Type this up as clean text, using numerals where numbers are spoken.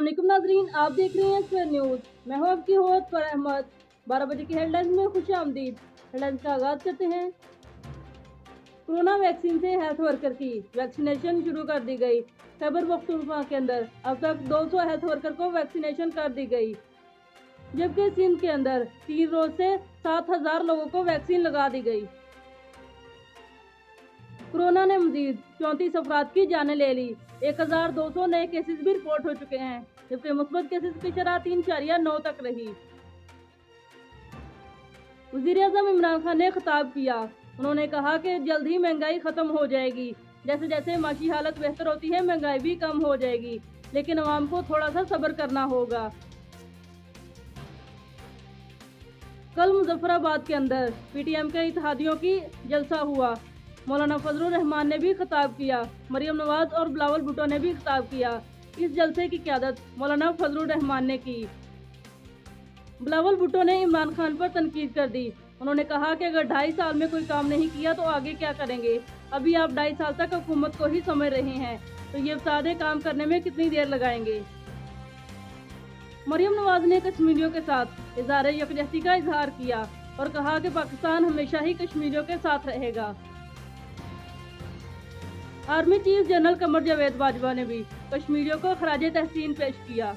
अस्सलाम वालेकुम नाजरीन, आप देख रहे हैं स्क्वायर न्यूज़। मैं हूं आपकी होस्ट पर अहमद। 12 बजे की हेडलाइंस में खुश आमदीद। हेडलाइंस का आगाज करते हैं। कोरोना वैक्सीन से हेल्थ वर्कर की वैक्सीनेशन शुरू कर दी गई। खैबर पख्तूनख्वा के अंदर अब तक 200 हेल्थ वर्कर को वैक्सीनेशन कर दी गई, जबकि सिंध के अंदर 3 रोज से 7000 लोगों को वैक्सीन लगा दी गई। कोरोना ने मजीद 34 अफराद की जानें ले ली। 1200 नए केसेस भी रिपोर्ट हो चुके हैं, जबकि मुस्बत केसेस की शरह 3.9 तक रही। वज़ीर-ए-आज़म इमरान खान ने खिताब किया। उन्होंने कहा कि जल्द ही महंगाई खत्म हो जाएगी। जैसे जैसे माशी हालत बेहतर होती है, महंगाई भी कम हो जाएगी, लेकिन अवाम को थोड़ा सा सब्र करना होगा। कल मुजफ्फराबाद के अंदर PTM के इत्तेहादियों की जलसा हुआ। मौलाना फजलुर रहमान ने भी खिताब किया। मरियम नवाज और बिलावल भुट्टो ने भी खिताब किया। इस जलसे की क़यादत मौलाना फजलुर रहमान ने की। बिलावल भुट्टो ने इमरान खान पर तनकीद कर दी। उन्होंने कहा कि अगर 2.5 साल में कोई काम नहीं किया तो आगे क्या करेंगे। अभी आप 2.5 साल तक हुकूमत को ही समझ रहे हैं, तो ये सादे काम करने में कितनी देर लगाएंगे। मरियम नवाज ने कश्मीरियों के साथ इज़हार यकजहती का इजहार किया और कहा कि पाकिस्तान हमेशा ही कश्मीरियों के साथ रहेगा। Army chief general Qamar Javed Bajwa ने भी कश्मीरियों को खराजे तहसीन पेश किया।